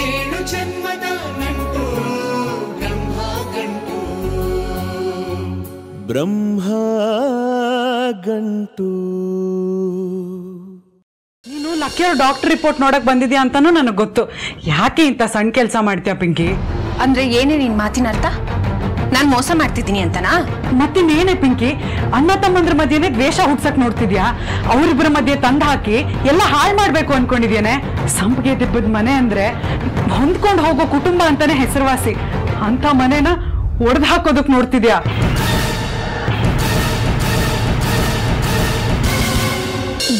ಏಳು ಜನ್ಮದ ನಂಟು ಬ್ರಹ್ಮ ಗಂಟು ಬ್ರಹ್ಮ ಗಂಟು. ನೀನು ಲಕ್ಕಿಯವ್ರ ಡಾಕ್ಟರ್ ರಿಪೋರ್ಟ್ ನೋಡಕ್ ಬಂದಿದ್ಯಾ ಅಂತಾನೂ ನನಗೆ ಗೊತ್ತು. ಯಾಕೆ ಇಂಥ ಸಣ್ಣ ಕೆಲಸ ಮಾಡ್ತೀಯ ಪಿಂಕಿ? ಅಂದ್ರೆ ಏನೇ ನಿನ್ ಮಾತಿನ ಅರ್ಥ? ನಾನ್ ಮೋಸ ಮಾಡ್ತಿದ್ದೀನಿ ಅಂತನಾ? ಮತ್ತಿನ್ನೇನೆ ಪಿಂಕಿ, ಅಣ್ಣ ತಮ್ಮಂದ್ರ ಮಧ್ಯೆನೆ ದ್ವೇಷ ಹುಡ್ಸಕ್ ನೋಡ್ತಿದ್ಯಾ? ಅವರಿಬ್ಬರ ಮಧ್ಯೆ ತಂದು ಹಾಕಿ ಎಲ್ಲ ಹಾಳು ಮಾಡ್ಬೇಕು ಅನ್ಕೊಂಡಿದ್ಯಾನೆ. ಸಂಪಿಗೆ ದಿಬ್ಬದ ಮನೆ ಅಂದ್ರೆ ಹೊಂದ್ಕೊಂಡು ಹೋಗೋ ಕುಟುಂಬ ಅಂತಾನೆ ಹೆಸರುವಾಸಿ. ಅಂತ ಮನೆನ ಒಡೆದು ಹಾಕೋದಕ್ ನೋಡ್ತಿದ್ಯಾ?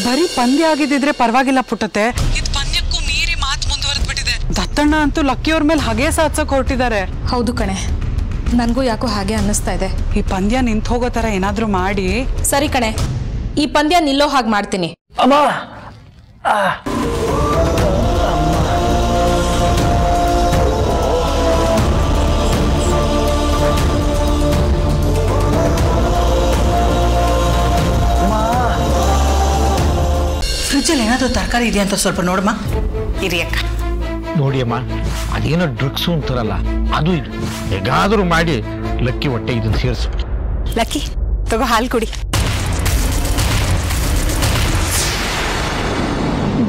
ಬರೀ ಪಂದ್ಯ ಆಗಿದ್ದಿದ್ರೆ ಪರವಾಗಿಲ್ಲ ಪುಟ್ಟತೆ, ಇದು ಪಂದ್ಯಕ್ಕೂ ಮೀರಿ ಮಾತು ಮುಂದುವರೆದ್ ಬಿಟ್ಟಿದೆ. ದತ್ತಣ್ಣ ಅಂತೂ ಲಕ್ಕಿಯವ್ರ ಮೇಲೆ ಹಾಗೆ ಸಾಧ್ಸಕ್ ಹೊರಟಿದ್ದಾರೆ. ಹೌದು ಕಣೆ, ನನ್ಗೂ ಯಾಕೋ ಹಾಗೆ ಅನ್ನಿಸ್ತಾ ಇದೆ. ಈ ಪಂದ್ಯ ನಿಂತು ಹೋಗೋ ತರ ಏನಾದ್ರೂ ಮಾಡಿ. ಸರಿ ಕಣೆ, ಈ ಪಂದ್ಯ ನಿಲ್ಲೋ ಹಾಗೆ ಮಾಡ್ತೀನಿ. ಅಮ್ಮ ಫ್ರಿಜ್ಜಲ್ಲಿ ಏನಾದರೂ ತರಕಾರಿ ಇದೆಯಾ ಅಂತ ಸ್ವಲ್ಪ ನೋಡಮ್ಮ. ಇರಿಯಕ್ಕ ನೋಡಿ ಅಮ್ಮ, ಅದೇನೋ ಡ್ರಗ್ಸು ಅಂತಾರಲ್ಲ, ಅದು ಇದು ಹೇಗಾದರೂ ಮಾಡಿ ಲಕ್ಕಿ ಹೊಟ್ಟೆ ಇದನ್ನು ಸೇರಿಸು. ಲಕ್ಕಿ ತಗೋ, ಹಾಲು ಕುಡಿ.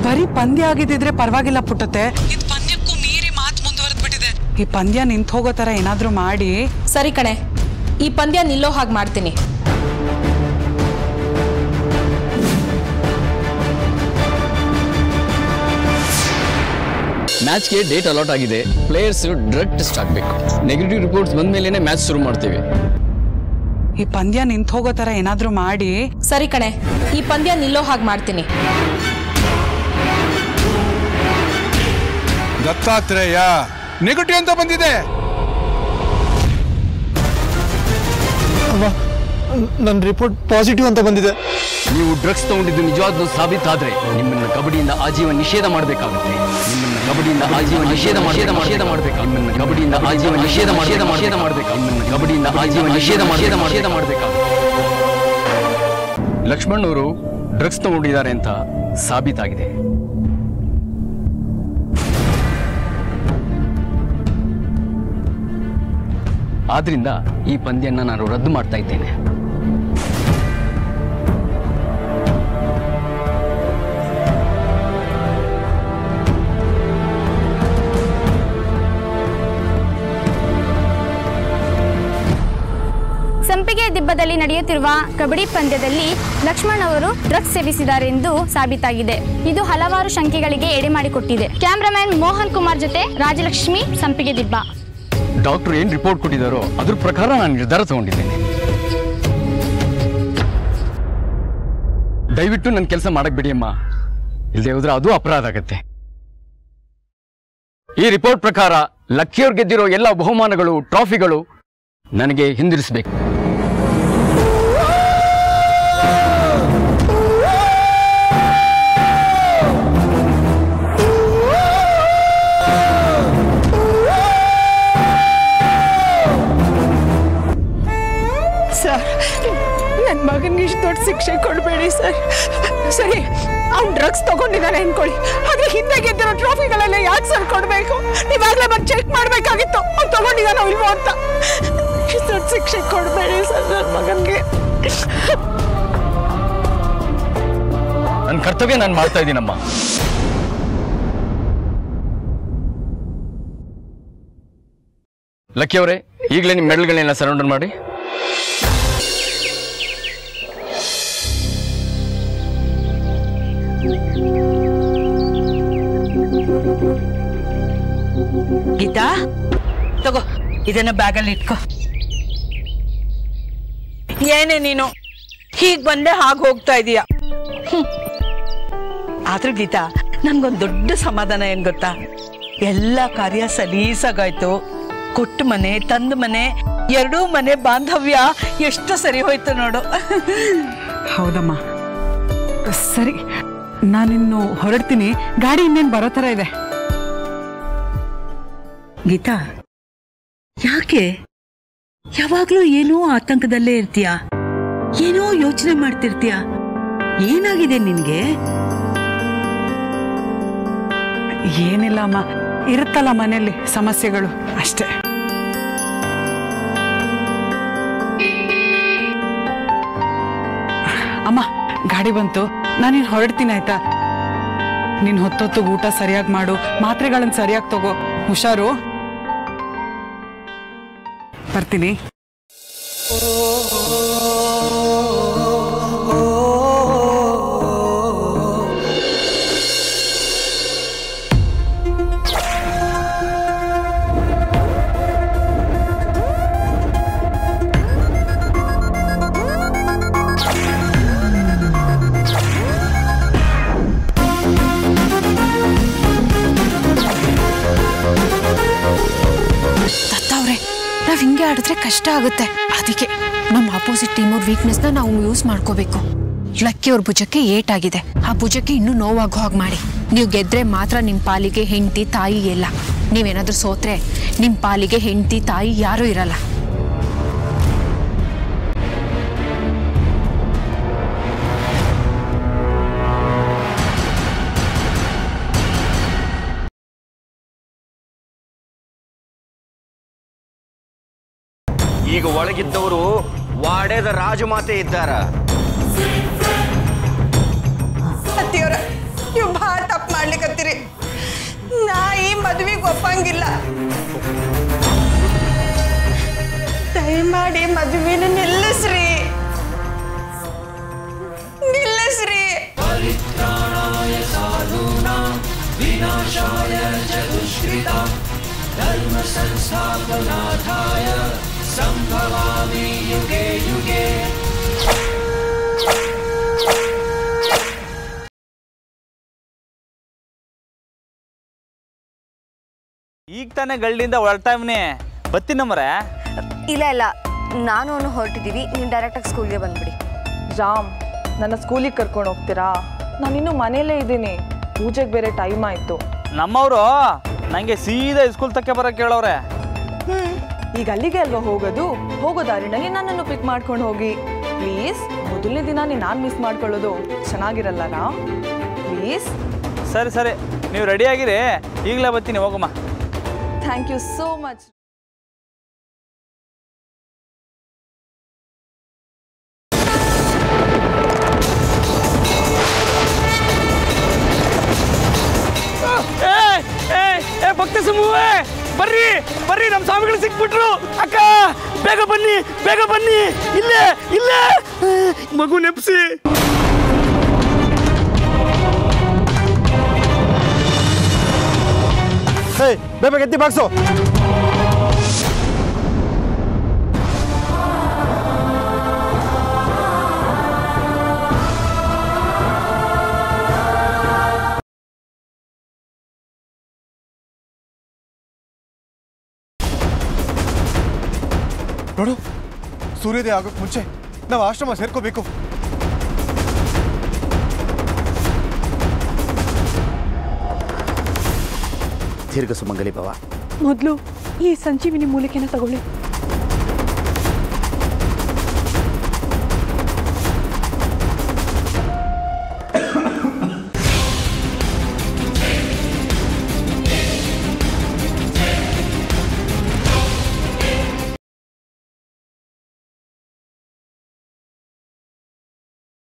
ಬರೀ ಪಂದ್ಯ ಆಗಿದ್ದಿದ್ರೆ ಪರವಾಗಿಲ್ಲ ಪುಟ್ಟತೆ, ಇದು ಪಂದ್ಯಕ್ಕೂ ಮೀರಿ ಮಾತು ಮುಂದುವರೆದ್ ಬಿಟ್ಟಿದೆ. ಈ ಪಂದ್ಯ ನಿಂತು ಹೋಗೋ ತರ ಏನಾದ್ರೂ ಮಾಡಿ. ಸರಿ ಕಣೆ, ಈ ಪಂದ್ಯ ನಿಲ್ಲೋ ಹಾಗೆ ಮಾಡ್ತೀನಿ. ಮ್ಯಾಚ್ಗೆ ಡೇಟ್ ಅಲಾಟ್ ಆಗಿದೆ. ಪ್ಲೇಯರ್ಸ್ ಡ್ರಗ್ ಟೆಸ್ಟ್ ಆಗಬೇಕು. ನೆಗೆಟಿವ್ ರಿಪೋರ್ಟ್ಸ್ ಬಂದ ಮೇಲೇನೆ ಮ್ಯಾಚ್ ಶುರು ಮಾಡ್ತೀವಿ. ಈ ಪಂದ್ಯ ನಿಂತು ಹೋಗೋ ತರ ಏನಾದ್ರೂ ಮಾಡಿ. ಸರಿ ಕಣೆ, ಈ ಪಂದ್ಯ ನಿಲ್ಲೋ ಹಾಗೆ ಮಾಡ್ತೀನಿ. ದತ್ತಾತ್ರೇಯ ನೆಗೆಟಿವ್ ಅಂತ ಬಂದಿದೆ. ನನ್ನ ರಿಪೋರ್ಟ್ ಪಾಸಿಟಿವ್ ಅಂತ ಬಂದಿದೆ. ನೀವು ಡ್ರಗ್ಸ್ ತಗೊಂಡಿದ್ದು ನಿಜವಾಗ್ಲೂ ಸಾಬೀತಾದ್ರೆ ನಿಮ್ಮನ್ನ ಕಬಡ್ಡಿಯಿಂದ ಆಜೀವನ ನಿಷೇಧ ಮಾಡಬೇಕಾಗುತ್ತೆ. ನಿಮ್ಮನ್ನ ಕಬಡ್ಡಿಯಿಂದ ಆಜೀವನ ನಿಷೇಧ ಮಾಡಬೇಕು. ನಿಮ್ಮನ್ನ ಕಬಡ್ಡಿಯಿಂದ ಆಜೀವನ ನಿಷೇಧ ಮಾಡಬೇಕು. ನಿಮ್ಮನ್ನ ಕಬಡ್ಡಿಯಿಂದ ಆಜೀವನ ನಿಷೇಧ ಮಾಡಬೇಕಾಗುತ್ತೆ. ಲಕ್ಷ್ಮಣ್ ಅವರು ಡ್ರಗ್ಸ್ ತಗೊಂಡಿದ್ದಾರೆ ಅಂತ ಸಾಬೀತಾಗಿದೆ. ಆದ್ರಿಂದ ಈ ಪಂದ್ಯನ ನಾನು ರದ್ದು ಮಾಡ್ತಾ ಇದ್ದೇನೆ. ಸಂಪಿಗೆ ದಿಬ್ಬದಲ್ಲಿ ನಡೆಯುತ್ತಿರುವ ಕಬಡ್ಡಿ ಪಂದ್ಯದಲ್ಲಿ ಲಕ್ಷ್ಮಣ್ ಅವರು ಡ್ರಗ್ಸ್ ಸೇವಿಸಿದ್ದಾರೆ ಎಂದು ಸಾಬೀತಾಗಿದೆ. ಇದು ಹಲವಾರು ಶಂಕೆಗಳಿಗೆ ಎಡೆ ಮಾಡಿಕೊಟ್ಟಿದೆ. ಕ್ಯಾಮ್ರಾಮನ್ ಮೋಹನ್ ಕುಮಾರ್ ಜೊತೆ ರಾಜಲಕ್ಷ್ಮಿ, ಸಂಪಿಗೆ ದಿಬ್ಬ. ಡಾಕ್ಟರ್ ಏನ್ ರಿಪೋರ್ಟ್ ಕೊಟ್ಟಿದ್ದಾರೋ ಅದ್ರ ಪ್ರಕಾರ ನಾನು ನಿರ್ಧಾರ ತಗೊಂಡಿದ್ದೇನೆ. ದಯವಿಟ್ಟು ನನ್ನ ಕೆಲಸ ಮಾಡಕ್ ಬಿಡಿ ಅಮ್ಮ, ಇಲ್ಲದೆ ಹೋದ್ರೆ ಅದು ಅಪರಾಧ ಆಗತ್ತೆ. ಈ ರಿಪೋರ್ಟ್ ಪ್ರಕಾರ ಲಕ್ಕಿಯವ್ರು ಗೆದ್ದಿರೋ ಎಲ್ಲ ಬಹುಮಾನಗಳು, ಟ್ರಾಫಿಗಳು ನನಗೆ ಹಿಂದಿರಿಸಬೇಕು. ಸರ್, ನನ್ನ ಮಗನಿಗೆ ಇಷ್ಟು ದೊಡ್ಡ ಶಿಕ್ಷೆ ಕೊಡಬೇಡಿ ಸರ್. ಸರಿ, ಅವ್ನು ಡ್ರಗ್ಸ್ ತಗೊಂಡಿದ್ದಾನೆ ಅನ್ಕೊಳ್ಳಿ, ಆದ್ರೆ ಹಿಂದೆ ಗೆದ್ದಿರೋ ಟ್ರಾಫಿಗಳೆಲ್ಲ ಯಾಕೆ ಸರ್ ಕೊಡಬೇಕು? ನೀವಾಗಲೇ ಬಂದು ಚೆಕ್ ಮಾಡಬೇಕಾಗಿತ್ತು ಅವ್ನು ತಗೊಂಡಿದ್ದಾನೋ ಇಲ್ವೋ ಅಂತ. ಇಷ್ಟು ದೊಡ್ಡ ಶಿಕ್ಷೆ ಕೊಡಬೇಡಿ ಸರ್ ನನ್ನ ಮಗನಿಗೆ. ನನ್ನ ಕರ್ತವ್ಯ ನಾನು ಮಾಡ್ತಾ ಇದ್ದೀನಮ್ಮ. ಲಕ್ಕಿ ಅವರೇ, ಈಗಲೇ ನಿಮ್ಮ ಮೆಡಲ್ಗಳನ್ನೆಲ್ಲ ಸರೌಂಡರ್ ಮಾಡಿ. ಗೀತಾ ತಗೋ, ಇದನ್ನ ಬ್ಯಾಗಲ್ಲಿ ಇಟ್ಕೋ. ಏನೇ ನೀನು ಹೀಗ್ ಬಂದೆ ಹಾಗೆ ಹೋಗ್ತಾ ಇದೀಯ? ಆದ್ರೂ ಗೀತಾ, ನನ್ಗೊಂದು ದೊಡ್ಡ ಸಮಾಧಾನ ಏನ್ ಗೊತ್ತಾ? ಎಲ್ಲ ಕಾರ್ಯ ಸಲೀಸಾಗಾಯ್ತು. ಕೊಟ್ಟ ಮನೆ, ತಂದ ಮನೆ, ಎರಡೂ ಮನೆ ಬಾಂಧವ್ಯ ಎಷ್ಟು ಸರಿ ಹೋಯ್ತು ನೋಡು. ಹೌದಮ್ಮ. ಸರಿ, ನಾನಿನ್ನು ಹೊರಡ್ತೀನಿ. ಗಾಡಿ ಇನ್ನೇನು ಬರೋ ಥರ ಇದೆ. ಗೀತಾ, ಯಾಕೆ ಯಾವಾಗ್ಲೂ ಏನೋ ಆತಂಕದಲ್ಲೇ ಇರ್ತೀಯ? ಏನೋ ಯೋಚನೆ ಮಾಡ್ತಿರ್ತೀಯ. ಏನಾಗಿದೆ ನಿನ್ಗೆ? ಏನಿಲ್ಲ ಅಮ್ಮ, ಇರುತ್ತಲ್ಲ ಮನೆಯಲ್ಲಿ ಸಮಸ್ಯೆಗಳು ಅಷ್ಟೇ. ಅಮ್ಮ ಗಾಡಿ ಬಂತು, ನಾನಿನ್ ಹೊರಡ್ತೀನಿ ಆಯ್ತಾ? ನೀನ್ ಹೊತ್ತೊತ್ತು ಊಟ ಸರಿಯಾಗಿ ಮಾಡು, ಮಾತ್ರೆಗಳನ್ನ ಸರಿಯಾಗಿ ತಗೋ, ಹುಷಾರು. ಬರ್ತೀನಿ. ನಾವ್ ಹಿಂಗೆ ಆಡಿದ್ರೆ ಕಷ್ಟ ಆಗುತ್ತೆ. ಅದಕ್ಕೆ ನಮ್ಮ ಆಪೋಸಿಟ್ ಟೀಮ್ ಅವ್ರ ವೀಕ್ನೆಸ್ನ ನಾವು ಯೂಸ್ ಮಾಡ್ಕೋಬೇಕು. ಲಕ್ಕಿ ಅವ್ರ ಭುಜಕ್ಕೆ ಏಟಾಗಿದೆ, ಆ ಭುಜಕ್ಕೆ ಇನ್ನೂ ನೋವಾಗೋ ಹಾಗೆ ಮಾಡಿ. ನೀವು ಗೆದ್ರೆ ಮಾತ್ರ ನಿಮ್ಮ ಪಾಲಿಗೆ ಹೆಂಡತಿ ತಾಯಿ ಎಲ್ಲ. ನೀವೇನಾದ್ರೂ ಸೋತ್ರೆ ನಿಮ್ಮ ಪಾಲಿಗೆ ಹೆಂಡತಿ ತಾಯಿ ಯಾರೂ ಇರಲ್ಲ. ಈಗ ಒಳಗಿದ್ದವರು ವಾಡೆದ ರಾಜಮಾತೆ ಇದ್ದಾರ. ಅತ್ತಿಯವರ ನೀವು ಭಾಳ ತಪ್ಪು ಮಾಡ್ಲಿಕ್ಕತ್ತೀರಿ. ನಾ ಈ ಮದುವೆಗೆ ಒಪ್ಪಂಗಿಲ್ಲ. ದಯಮಾಡಿ ಮದುವೆನ ನಿಲ್ಲಿಸ್ರಿ, ನಿಲ್ಲಿಸ್ರಿ. ಪರಿತ್ರಾಣಾಯ ಸಾಧೂನಾಂ ವಿನಾಶಾಯ ಚ ದುಷ್ಕೃತಾಂ ಧರ್ಮ ಸಂಸ್ಥಾಪನಾರ್ಥಾಯ ಸಂಭವಾಮಿ ಯುಗೆ ಯುಗೆ. ಈಗ ತಾನೇ ಗಳ್ಳಿಂದ ಹೊರಟಾವ್ನೆ, ಬತ್ತೀನಮ್ಮರೆ. ಇಲ್ಲ ಇಲ್ಲ, ನಾನು ಅವನು ಹೊರಟಿದ್ದೀವಿ. ನೀವು ಡೈರೆಕ್ಟಾಗಿ ಸ್ಕೂಲ್ಗೆ ಬಂದ್ಬಿಡಿ. ರಾಮ್, ನನ್ನ ಸ್ಕೂಲಿಗೆ ಕರ್ಕೊಂಡು ಹೋಗ್ತೀರಾ? ನಾನಿನ್ನೂ ಮನೇಲೇ ಇದ್ದೀನಿ, ಪೂಜೆಗೆ ಬೇರೆ ಟೈಮ್ ಆಯಿತು. ನಮ್ಮವರು ನನಗೆ ಸೀದಾ ಸ್ಕೂಲ್ ತಕ್ಕೆ ಬರೋಕೆ ಕೇಳವ್ರೆ. ಈಗ ಅಲ್ಲಿಗೆ ಅಲ್ವಾ ಹೋಗೋದು? ಹೋಗೋ ದಾರಿನಲ್ಲಿ ನನ್ನನ್ನು ಪಿಕ್ ಮಾಡ್ಕೊಂಡು ಹೋಗಿ ಪ್ಲೀಸ್. ಮೊದಲನೇ ದಿನ ನಾನು ಮಿಸ್ ಮಾಡ್ಕೊಳ್ಳೋದು ಚೆನ್ನಾಗಿರಲ್ಲ ರಾಮ್, ಪ್ಲೀಸ್. ಸರಿ ಸರಿ, ನೀವು ರೆಡಿ ಆಗಿರಿ, ಈಗಲೇ ಬರ್ತೀನಿ, ಹೋಗಮ್ಮ. Thank you so much. ಭಕ್ತ ಸಮೂಹ ಬರ್ರಿ ಬರ್ರಿ, ನಮ್ಮ ಸ್ವಾಮಿಗಳು ಸಿಕ್ಬಿಟ್ರು. ಅಕ್ಕ ಬೇಗ ಬನ್ನಿ, ಬೇಗ ಬನ್ನಿ, ಇಲ್ಲೇ ಇಲ್ಲೇ ಮಗು ನೆಪ್ಸಿ. ಬೇಗ ಎತ್ತಿ ಬಾಕ್ಸು. ನೋಡು, ಸೂರ್ಯೋದಯ ಆಗೋಕ್ ಮುಂಚೆ ನಾವು ಆಶ್ರಮ ಸೇರ್ಕೋಬೇಕು. ದೀರ್ಘ ಸುಮಂಗಲಿ ಭವ. ಮೊದಲು ಈ ಸಂಜೀವಿನಿ ಮೂಲಿಕೆನ ತಗೊಳ್ಳಿ.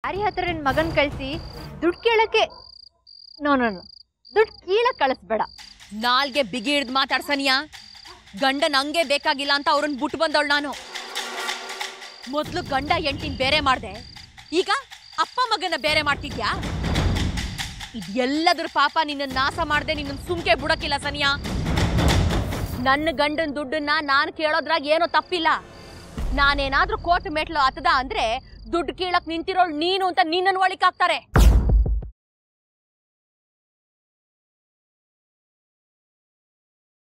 ಯಾರಿ ಹತ್ರ ನಿನ್ ಮಗನ್ ಕಳಿಸಿ ದುಡ್ಡು ಕೇಳಕ್ಕೆ? ನೋ ನೋ ನೋ, ದುಡ್ಡು ಕೀಳಕ್ ಕಳಿಸ್ಬೇಡ. ನಾಲ್ಗೆ ಬಿಗಿ ಹಿಡ್ದು ಮಾತಾಡ್ಸನಿಯಾ? ಗಂಡ ನಂಗೆ ಬೇಕಾಗಿಲ್ಲ ಅಂತ ಅವ್ರನ್ನ ಬಿಟ್ಟು ಬಂದವಳು ನಾನು. ಮೊದ್ಲು ಗಂಡ ಹೆಂಡತಿನ ಬೇರೆ ಮಾಡ್ದೆ, ಈಗ ಅಪ್ಪ ಮಗನ ಬೇರೆ ಮಾಡ್ತಿದ್ಯಾ? ಇದೆಲ್ಲದ್ರ ಪಾಪ ನಿನ್ನ ನಾಶ ಮಾಡ್ದೆ ನಿನ್ನ ಸುಮ್ಕೆ ಬಿಡಕ್ಕಿಲ್ಲ ಸನಿಯಾ. ನನ್ನ ಗಂಡನ ದುಡ್ಡನ್ನ ನಾನು ಕೇಳೋದ್ರಾಗ ಏನೋ ತಪ್ಪಿಲ್ಲ. ನಾನೇನಾದ್ರೂ ಕೋರ್ಟ್ ಮೆಟ್ಲು ಹತ್ತದ ಅಂದ್ರೆ ದುಡ್ಡು ಕೀಳಕ್ ನಿಂತಿರೋಳು ನೀನು ಅಂತ ನಿನ್ನನ್ನು ಒಳಿಕಾಕ್ತಾರೆ.